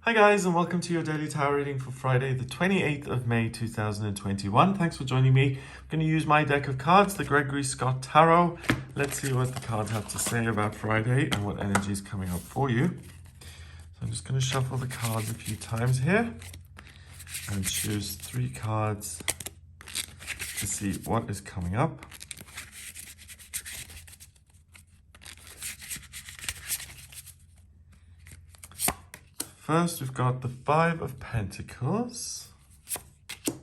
Hi guys, and welcome to your daily tarot reading for Friday, the 28th of May 2021. Thanks for joining me. I'm going to use my deck of cards, the Gregory Scott Tarot. Let's see what the cards have to say about Friday and what energy is coming up for you. So I'm just going to shuffle the cards a few times here and choose 3 cards to see what is coming up. First, we've got the 5 of Pentacles, the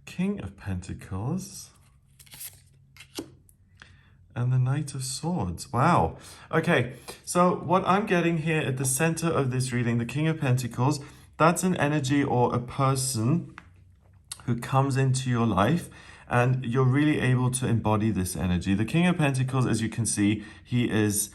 King of Pentacles, and the Knight of Swords. Wow. Okay, so what I'm getting here at the center of this reading, the King of Pentacles, that's an energy or a person who comes into your life, and you're really able to embody this energy. The King of Pentacles, as you can see, he is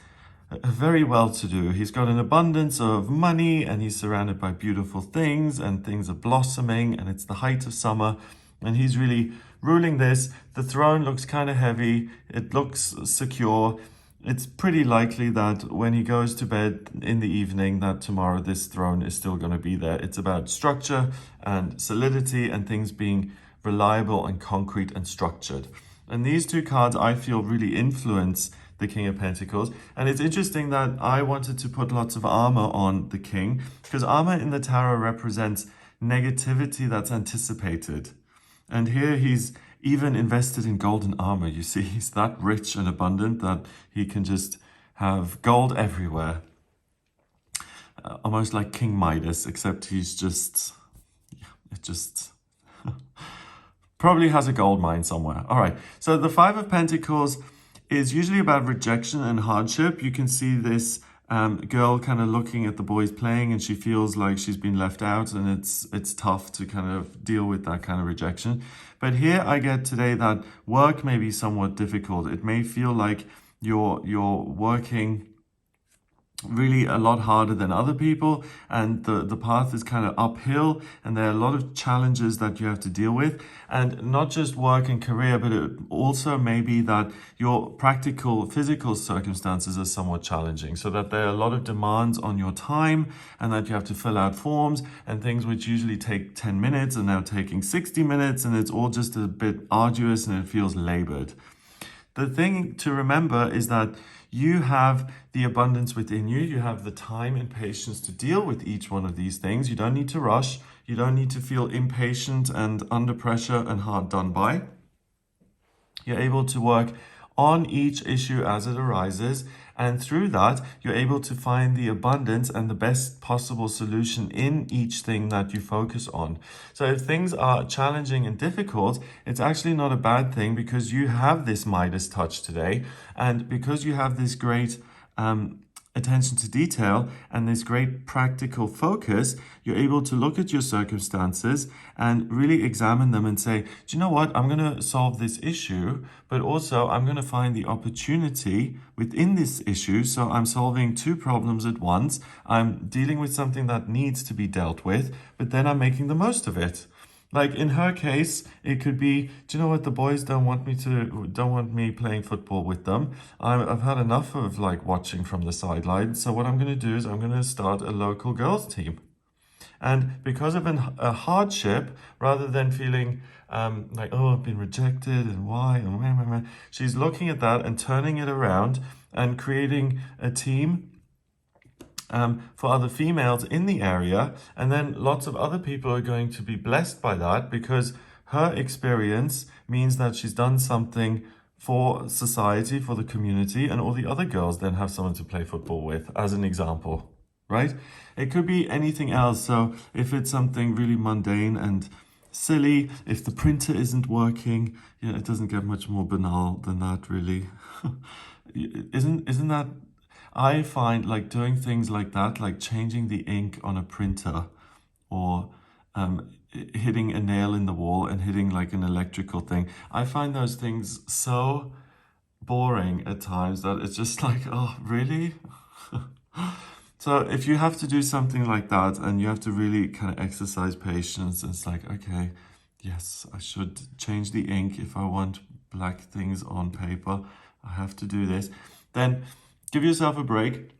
very well-to-do. He's got an abundance of money and he's surrounded by beautiful things and things are blossoming and it's the height of summer and he's really ruling this. The throne looks kind of heavy. It looks secure. It's pretty likely that when he goes to bed in the evening that tomorrow this throne is still going to be there. It's about structure and solidity and things being reliable and concrete and structured. And these 2 cards I feel really influence the King of Pentacles. And it's interesting that I wanted to put lots of armor on the King, because armor in the tarot represents negativity that's anticipated. And here he's even invested in golden armor. You see, he's that rich and abundant that he can just have gold everywhere. Almost like King Midas, except he's just, probably has a gold mine somewhere. All right, so the 5 of Pentacles is usually about rejection and hardship. You can see this girl kind of looking at the boys playing and she feels like she's been left out, and it's tough to kind of deal with that kind of rejection. But here I get today that work may be somewhat difficult. It may feel like you're working really a lot harder than other people, and the path is kind of uphill, and there are a lot of challenges that you have to deal with, and not just work and career, but it also may be that your practical physical circumstances are somewhat challenging, so that there are a lot of demands on your time and that you have to fill out forms and things which usually take 10 minutes are now taking 60 minutes, and it's all just a bit arduous and it feels labored. The thing to remember is that you have the abundance within you. You have the time and patience to deal with each one of these things. You don't need to rush. You don't need to feel impatient and under pressure and hard done by. You're able to work on each issue as it arises, and through that you're able to find the abundance and the best possible solution in each thing that you focus on. So if things are challenging and difficult, it's actually not a bad thing, because you have this Midas touch today, and because you have this great attention to detail and this great practical focus, you're able to look at your circumstances and really examine them and say, do you know what, I'm going to solve this issue, but also I'm going to find the opportunity within this issue. So I'm solving 2 problems at once. I'm dealing with something that needs to be dealt with, but then I'm making the most of it. Like in her case, it could be, do you know what, the boys don't want me playing football with them. I've had enough of like watching from the sidelines. So what I'm going to do is I'm going to start a local girls team. And because of a hardship, rather than feeling like, oh, I've been rejected and why, and she's looking at that and turning it around and creating a team for other females in the area, and then lots of other people are going to be blessed by that, because her experience means that she's done something for society, for the community, and all the other girls then have someone to play football with, as an example, right? It could be anything else. So if it's something really mundane and silly, if the printer isn't working, yeah, it doesn't get much more banal than that, really. Isn't that... I find like doing things like that, like changing the ink on a printer, or hitting a nail in the wall and hitting like an electrical thing. I find those things so boring at times that it's just like, oh, really? So if you have to do something like that and you have to really kind of exercise patience, it's like, okay, yes, I should change the ink if I want black things on paper. I have to do this. Then give yourself a break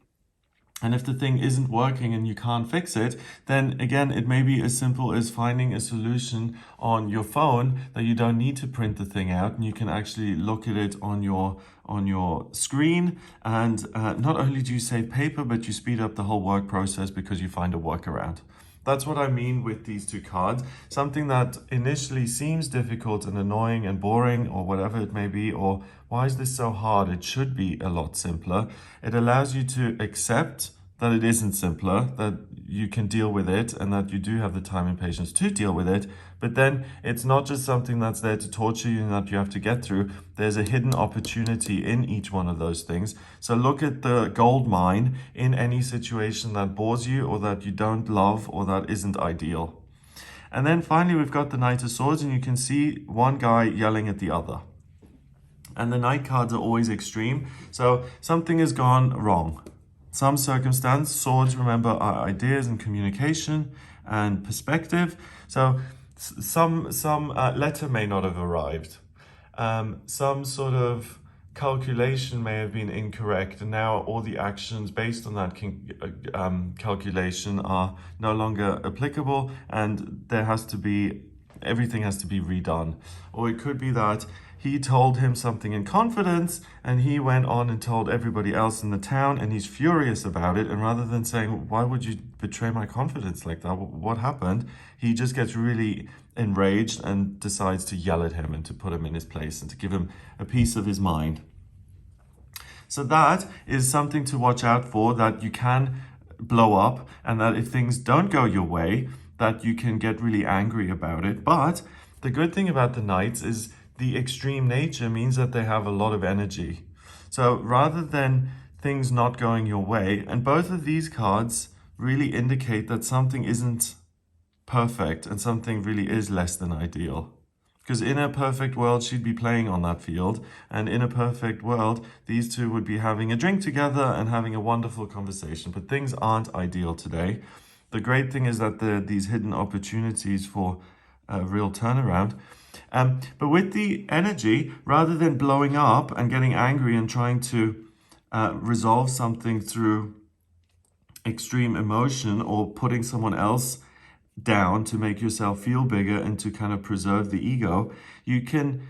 And if the thing isn't working and you can't fix it, then again, it may be as simple as finding a solution on your phone that you don't need to print the thing out, and you can actually look at it on your screen. And not only do you save paper, but you speed up the whole work process because you find a workaround. That's what I mean with these two cards. Something that initially seems difficult and annoying and boring, or whatever it may be, or why is this so hard? It should be a lot simpler. It allows you to accept that it isn't simpler, that you can deal with it, and that you do have the time and patience to deal with it. But then it's not just something that's there to torture you and that you have to get through. There's a hidden opportunity in each one of those things. So look at the gold mine in any situation that bores you or that you don't love or that isn't ideal. And then finally, we've got the Knight of Swords, and you can see one guy yelling at the other. And the Knight cards are always extreme. So something has gone wrong. Some circumstance. Swords, remember, are ideas and communication and perspective. So some letter may not have arrived. Some sort of calculation may have been incorrect, and now all the actions based on that calculation are no longer applicable, and everything has to be redone. Or it could be that he told him something in confidence and he went on and told everybody else in the town, and he's furious about it. And rather than saying, why would you betray my confidence like that? What happened? He just gets really enraged and decides to yell at him and to put him in his place and to give him a piece of his mind. So that is something to watch out for, that you can blow up, and that if things don't go your way, that you can get really angry about it. But the good thing about the Knights is the extreme nature means that they have a lot of energy. So rather than things not going your way, and both of these cards really indicate that something isn't perfect and something really is less than ideal. Because in a perfect world, she'd be playing on that field. And in a perfect world, these two would be having a drink together and having a wonderful conversation. But things aren't ideal today. The great thing is that there are these hidden opportunities for a real turnaround. But with the energy, rather than blowing up and getting angry and trying to resolve something through extreme emotion or putting someone else down to make yourself feel bigger and to kind of preserve the ego, you can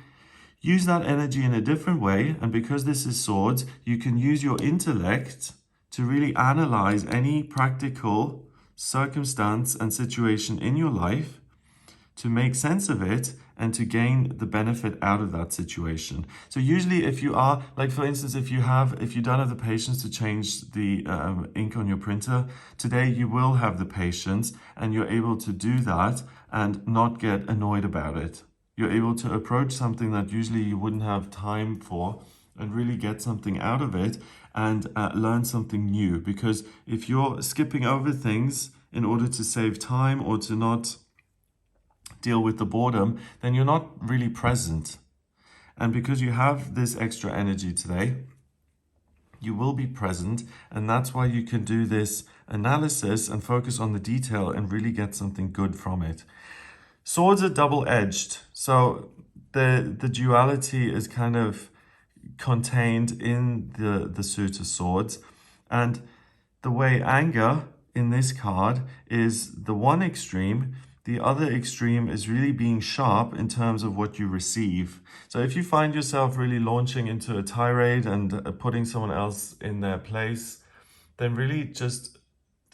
use that energy in a different way. And because this is swords, you can use your intellect to really analyze any practical circumstance and situation in your life, to make sense of it and to gain the benefit out of that situation. So usually if you are, like for instance, if you don't have the patience to change the ink on your printer, today you will have the patience and you're able to do that and not get annoyed about it. You're able to approach something that usually you wouldn't have time for and really get something out of it and learn something new. Because if you're skipping over things in order to save time or to not deal with the boredom, then you're not really present. And because you have this extra energy today, you will be present, and that's why you can do this analysis and focus on the detail and really get something good from it. Swords are double-edged, so the duality is kind of contained in the suit of swords. And the way anger in this card is the one extreme. The other extreme is really being sharp in terms of what you receive. So if you find yourself really launching into a tirade and putting someone else in their place, then really just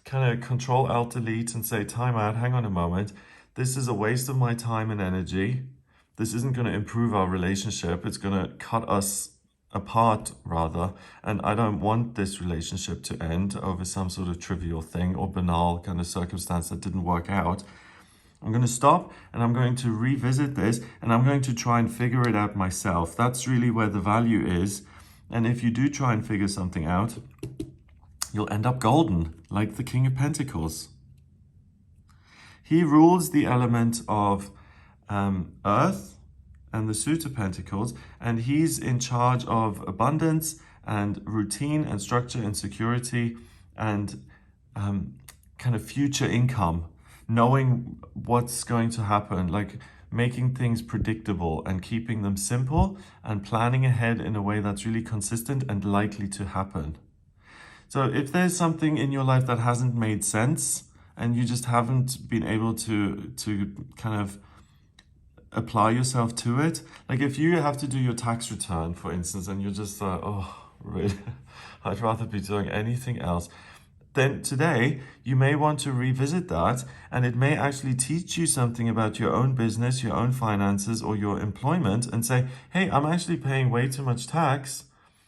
kind of Control Alt Delete and say, time out, hang on a moment. This is a waste of my time and energy. This isn't going to improve our relationship. It's going to cut us apart rather. And I don't want this relationship to end over some sort of trivial thing or banal kind of circumstance that didn't work out. I'm going to stop and I'm going to revisit this and I'm going to try and figure it out myself. That's really where the value is. And if you do try and figure something out, you'll end up golden, like the King of Pentacles. He rules the element of earth and the suit of Pentacles, and he's in charge of abundance and routine and structure and security and kind of future income. Knowing what's going to happen, like making things predictable and keeping them simple and planning ahead in a way that's really consistent and likely to happen. So if there's something in your life that hasn't made sense and you just haven't been able to kind of apply yourself to it, like if you have to do your tax return, for instance, and you're just oh, really, I'd rather be doing anything else, then today you may want to revisit that, and it may actually teach you something about your own business, your own finances, or your employment, and say, hey, I'm actually paying way too much tax,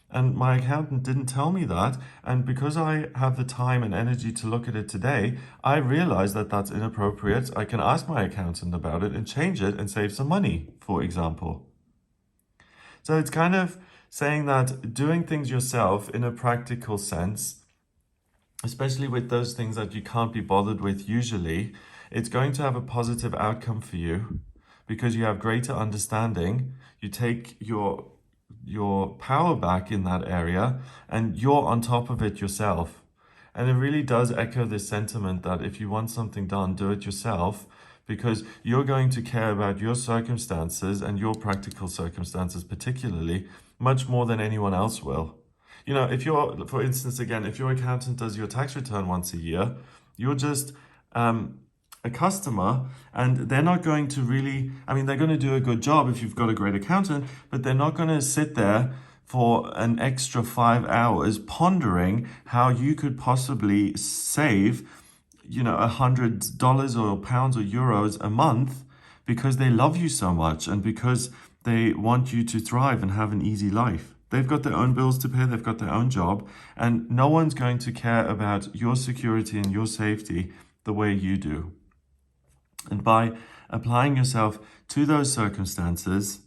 and my accountant didn't tell me that. And because I have the time and energy to look at it today, I realize that that's inappropriate. I can ask my accountant about it and change it and save some money, for example. So it's kind of saying that doing things yourself in a practical sense, especially with those things that you can't be bothered with usually, it's going to have a positive outcome for you because you have greater understanding. You take your power back in that area and you're on top of it yourself. And it really does echo this sentiment that if you want something done, do it yourself, because you're going to care about your circumstances and your practical circumstances particularly much more than anyone else will. You know, if you're, for instance, again, if your accountant does your tax return once a year, you're just a customer, and they're not going to really, I mean, they're going to do a good job if you've got a great accountant, but they're not going to sit there for an extra 5 hours pondering how you could possibly save, you know, $100 or pounds or euros a month because they love you so much and because they want you to thrive and have an easy life. They've got their own bills to pay, they've got their own job, and no one's going to care about your security and your safety the way you do. And by applying yourself to those circumstances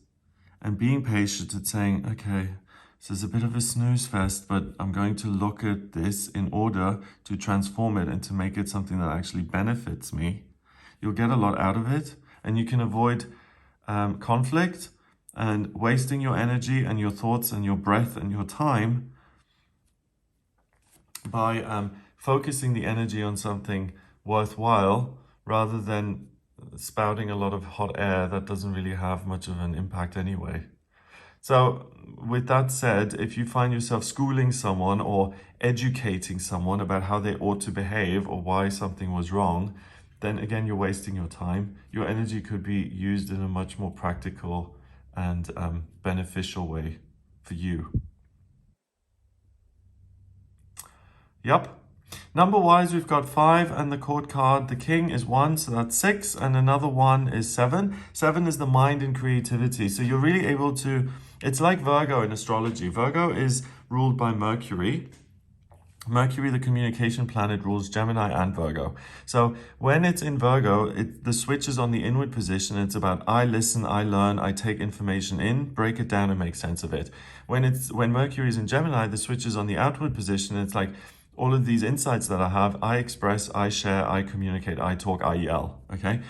and being patient and saying, okay, this is a bit of a snooze fest, but I'm going to look at this in order to transform it and to make it something that actually benefits me, you'll get a lot out of it, and you can avoid conflict and wasting your energy and your thoughts and your breath and your time by focusing the energy on something worthwhile rather than spouting a lot of hot air that doesn't really have much of an impact anyway. So with that said, if you find yourself schooling someone or educating someone about how they ought to behave or why something was wrong, then again, you're wasting your time. Your energy could be used in a much more practical and beneficial way for you. Yep. Number wise, we've got 5 and the court card. The king is 1, so that's 6, and another 1 is 7. 7 is the mind and creativity. So you're really able to, it's like Virgo in astrology. Virgo is ruled by Mercury. Mercury, the communication planet, rules Gemini and Virgo. So when it's in Virgo, the switch is on the inward position. It's about I listen, I learn, I take information in, break it down and make sense of it. When Mercury is in Gemini, the switch is on the outward position. It's like all of these insights that I have, I express, I share, I communicate, I talk, I yell. Okay?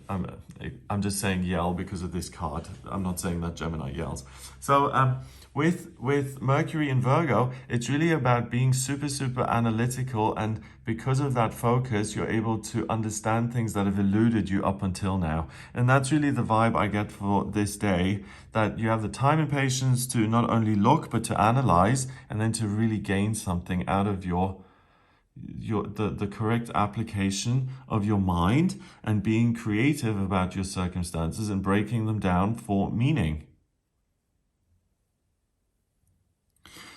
I'm just saying yell because of this card. I'm not saying that Gemini yells. So with Mercury in Virgo, it's really about being super analytical, and because of that focus, you're able to understand things that have eluded you up until now. And that's really the vibe I get for this day, that you have the time and patience to not only look, but to analyze, and then to really gain something out of the correct application of your mind and being creative about your circumstances and breaking them down for meaning.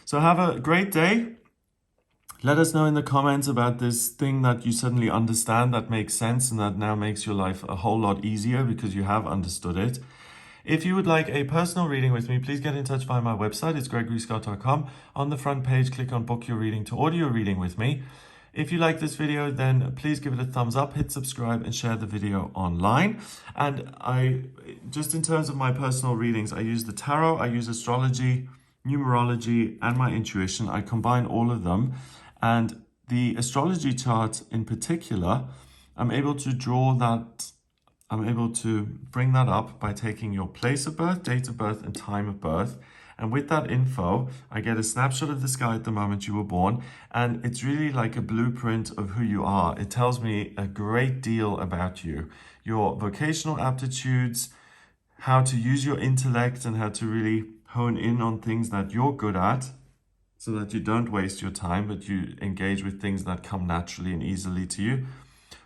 So have a great day. Let us know in the comments about this thing that you suddenly understand that makes sense and that now makes your life a whole lot easier because you have understood it. If you would like a personal reading with me, please get in touch via my website. It's gregoryscott.com. On the front page, click on book your reading to order your reading with me. If you like this video, then please give it a thumbs up, hit subscribe, and share the video online. And just in terms of my personal readings, I use the tarot, I use astrology, numerology, and my intuition. I combine all of them. And the astrology chart in particular, I'm able to bring that up by taking your place of birth, date of birth, and time of birth. And with that info, I get a snapshot of the sky at the moment you were born. And it's really like a blueprint of who you are. It tells me a great deal about you, your vocational aptitudes, how to use your intellect and how to really hone in on things that you're good at. so that you don't waste your time, but you engage with things that come naturally and easily to you.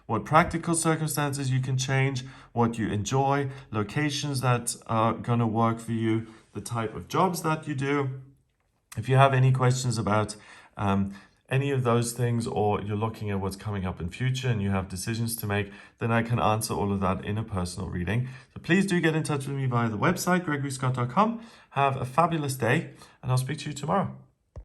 What practical circumstances you can change, what you enjoy, locations that are going to work for you, the type of jobs that you do. If you have any questions about any of those things, or you're looking at what's coming up in future and you have decisions to make, then I can answer all of that in a personal reading. So please do get in touch with me via the website, gregoryscott.com. Have a fabulous day, and I'll speak to you tomorrow.